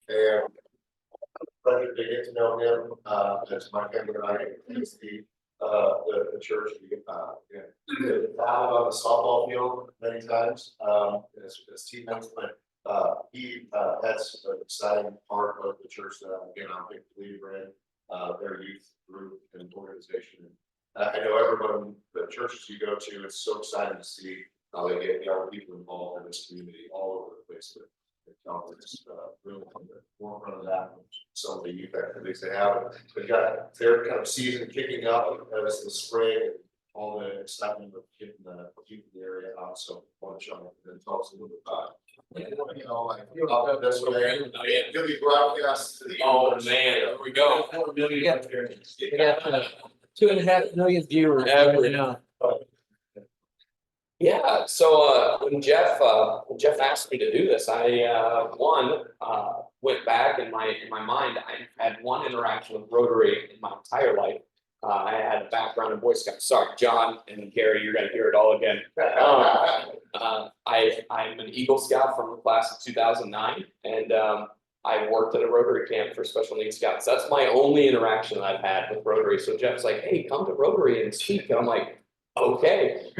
and pleasure to get to know him. That's my family and I. He's the church. We've battled on the softball field many times as teammates, but he that's an exciting part of the church that I'm a big believer in. Their youth group and organization. I know everyone, the churches you go to, it's so exciting to see how they get young people involved in this community all over the place. It's really on the forefront of that. Some of the youth activities they have. They've got their kind of season kicking up as the spring and all the excitement of getting the youth in the area out. So I want to show up and talk a little bit about it. That's what you'll be broadcast to the man, there we go. 4 million. We got 2.5 million viewers right now. Yeah, so when Jeff asked me to do this, I went back in my mind. I had one interaction with Rotary in my entire life. I had a background in Boy Scouts. Sorry, John and Gary, you're gonna hear it all again. I'm an Eagle Scout from the class of 2009, and I worked at a Rotary camp for special needs scouts. That's my only interaction that I've had with Rotary. So Jeff's like, "Hey, come to Rotary and speak." And I'm like, "Okay."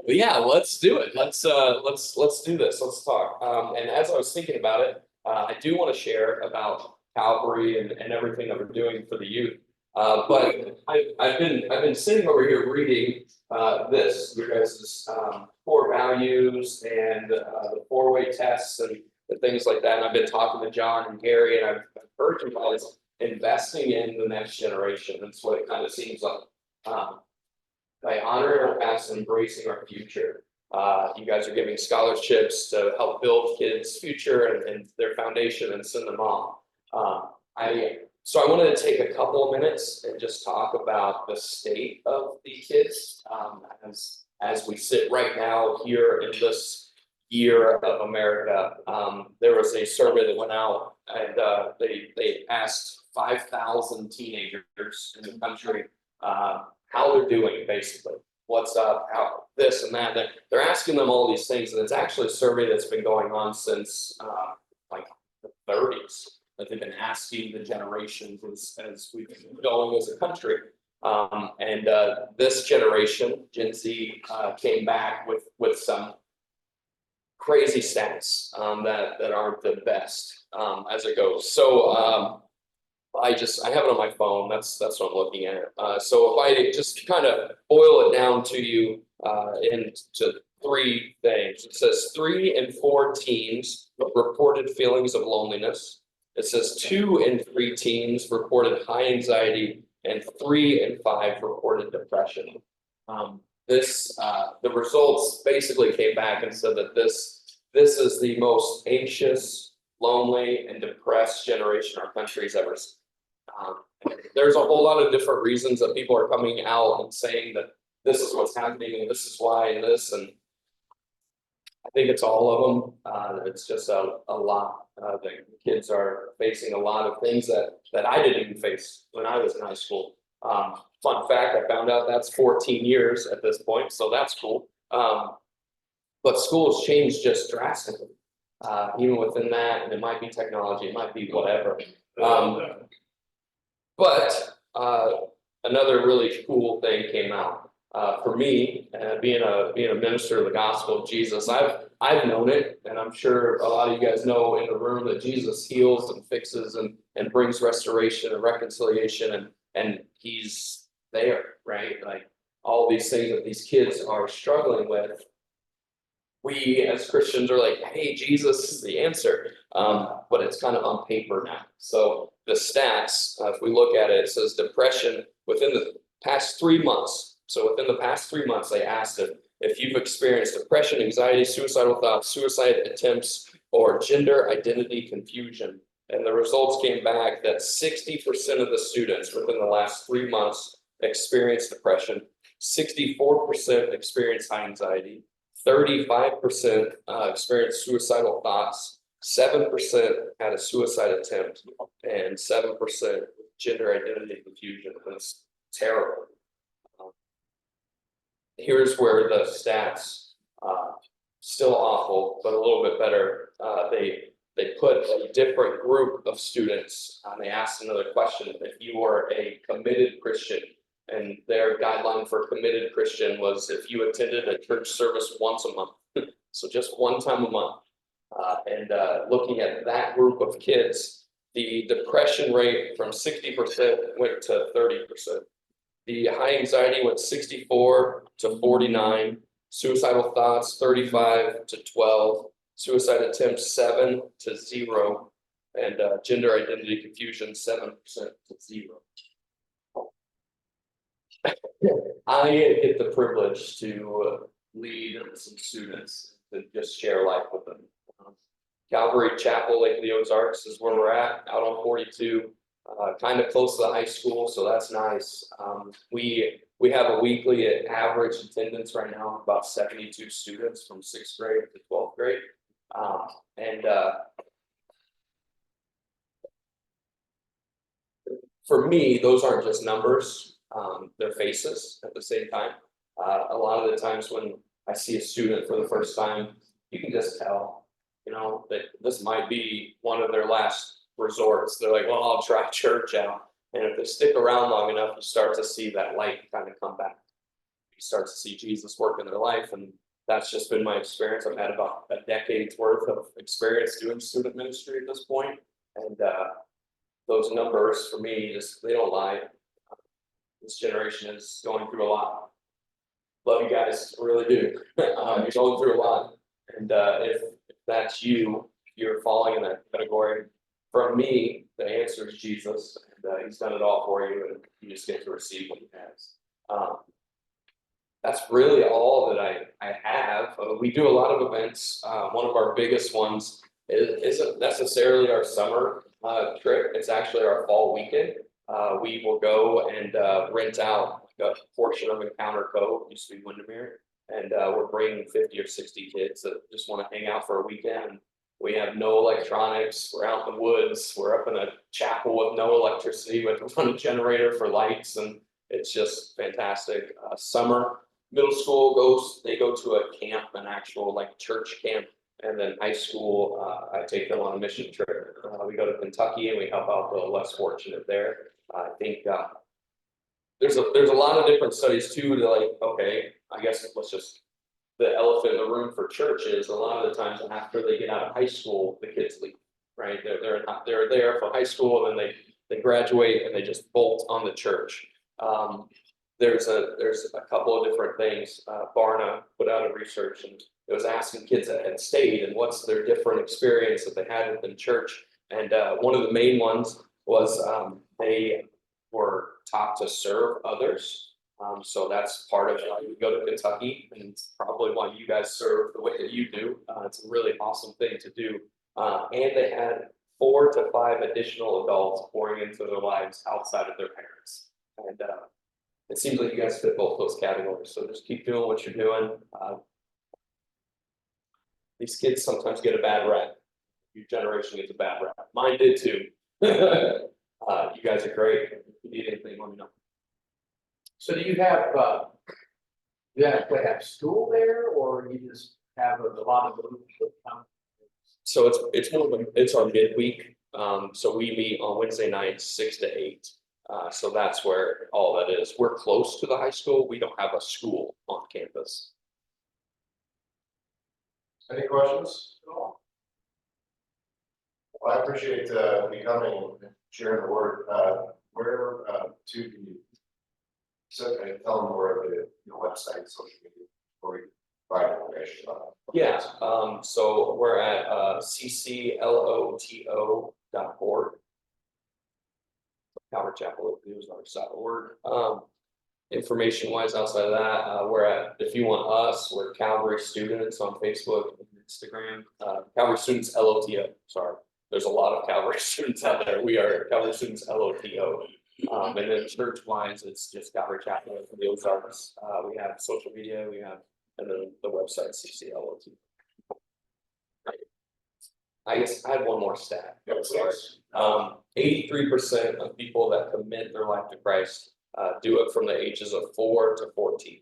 Yeah, let's do it. Let's do this. Let's talk. And as I was thinking about it, I do want to share about Calvary and everything that we're doing for the youth. But I've been sitting over here reading this, your guys' core values and the 4-way tests and things like that. And I've been talking to John and Gary, and I've heard you guys investing in the next generation. That's what it kind of seems like. By honoring our past and embracing our future. You guys are giving scholarships to help build kids' future and their foundation and send them off. So I wanted to take a couple of minutes and just talk about the state of the kids as we sit right now here in this year of America. There was a survey that went out, and they asked 5,000 teenagers in the country how they're doing, basically. What's up, how this and that. They're asking them all these things, and it's actually a survey that's been going on since like the 30s. That they've been asking the generations as we've been going as a country. And this generation, Gen Z, came back with some crazy stats that aren't the best as it goes. So I have it on my phone. That's what I'm looking at. So if I just kind of boil it down to you into 3 things. It says 3 in 4 teens reported feelings of loneliness. It says 2 in 3 teens reported high anxiety, and 3 in 5 reported depression. The results basically came back and said that this is the most anxious, lonely, and depressed generation our country's ever seen. There's a whole lot of different reasons that people are coming out and saying that this is what's happening and this is why and this, and I think it's all of them. It's just a lot. The kids are facing a lot of things that I didn't even face when I was in high school. Fun fact, I found out that's 14 years at this point, so that's cool. But school's changed just drastically, even within that, and it might be technology, it might be whatever. But another really cool thing came out. For me, being a minister of the gospel of Jesus, I've known it, and I'm sure a lot of you guys know in the room that Jesus heals and fixes and brings restoration and reconciliation, and he's there, right? Like all these things that these kids are struggling with. We as Christians are like, hey, Jesus is the answer, but it's kind of on paper now. So the stats, if we look at it, it says depression within the past 3 months. So within the past 3 months, they asked if you've experienced depression, anxiety, suicidal thoughts, suicide attempts, or gender identity confusion. And the results came back that 60% of the students within the last 3 months experienced depression, 64% experienced high anxiety, 35% experienced suicidal thoughts, 7% had a suicide attempt, and 7% gender identity confusion. That's terrible. Here's where the stats, still awful, but a little bit better. they put a different group of students, they asked another question, if you were a committed Christian, and their guideline for committed Christian was if you attended a church service once a month, so just one time a month. And looking at that group of kids, the depression rate from 60% went to 30%. The high anxiety went 64 to 49, suicidal thoughts 35 to 12, suicide attempts 7 to 0, and gender identity confusion 7% to 0. I get the privilege to lead some students to just share life with them. Calvary Chapel Lake, the Ozarks is where we're at, out on 42, kind of close to the high school, so that's nice. We have a weekly average attendance right now of about 72 students from 6th grade to 12th grade. For me, those aren't just numbers, they're faces at the same time. A lot of the times when I see a student for the first time, you can just tell, you know, that this might be one of their last resorts. They're like, well, I'll try church out. And if they stick around long enough, you start to see that light kind of come back. You start to see Jesus work in their life. And that's just been my experience. I've had about a decade's worth of experience doing student ministry at this point. And those numbers for me, just they don't lie. This generation is going through a lot. Love you guys, I really do. You're going through a lot. And if that's you, you're falling in that category. For me, the answer is Jesus, and he's done it all for you, and you just get to receive what he has. That's really all that I have. We do a lot of events. One of our biggest ones isn't necessarily our summer trip. It's actually our fall weekend. We will go and rent out a portion of Encounter Cove, used to be Windermere, and we're bringing 50 or 60 kids that just want to hang out for a weekend. We have no electronics. We're out in the woods. We're up in a chapel with no electricity. We have to run a generator for lights, and it's just fantastic. Summer, middle school they go to a camp, an actual like church camp, and then high school, I take them on a mission trip. We go to Kentucky and we help out the less fortunate there. I think there's a lot of different studies too to like, okay, I guess let's just, the elephant in the room for church is a lot of the times after they get out of high school, the kids leave, right? They're there for high school and then they graduate and they just bolt on the church. There's a couple of different things. Barna put out a research and it was asking kids that had stayed and what's their different experience that they had within church. And one of the main ones was they were taught to serve others. So that's part of why you go to Kentucky, and it's probably why you guys serve the way that you do. It's a really awesome thing to do. And they had 4 to 5 additional adults pouring into their lives outside of their parents. And it seems like you guys fit both those categories. So just keep doing what you're doing. These kids sometimes get a bad rap. Your generation gets a bad rap. Mine did too. You guys are great. If you need anything, let me know. So do you have, you actually have school there, or you just have a lot of groups that come? So it's our midweek. So we meet on Wednesday nights, 6 to 8. So that's where all that is. We're close to the high school. We don't have a school on campus. Any questions? Well, I appreciate you coming and sharing the word. Where to can you tell them more of your website, social media, or provide information about it? Yeah. So we're at ccloto.org. Calvary Chapel Lake Ozarks.org. Information wise outside of that, we're at, if you want us, we're Calvary Students on Facebook and Instagram. Calvary Students LOTO. Sorry, there's a lot of Calvary Students out there. We are Calvary Students LOTO. And then church wise, it's just Calvary Chapel Lake from the Ozarks. We have social media, we have, and then the website CCLOT. I guess I had one more stat. 83% of people that commit their life to Christ do it from the ages of 4 to 14.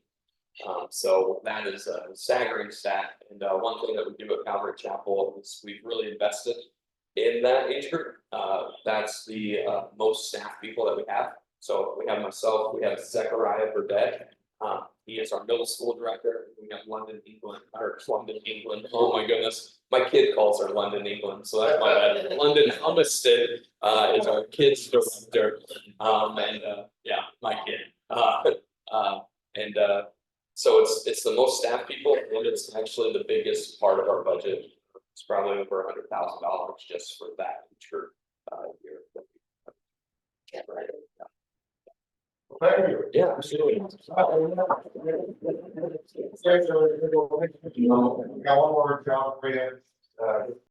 So that is a staggering stat. And one thing that we do at Calvary Chapel is we've really invested in that age group. That's the most staff people that we have. So we have myself, we have Zechariah Burdett. He is our middle school director. We have London, England. Oh my goodness, my kid calls her London, England, so that's my bad. London Hummiston is our kids director. Yeah, my kid. So it's the most staff people, and it's actually the biggest part of our budget. It's probably over $100,000 just for that group year. Right. Thank you. Yeah, absolutely. We got one more job for you.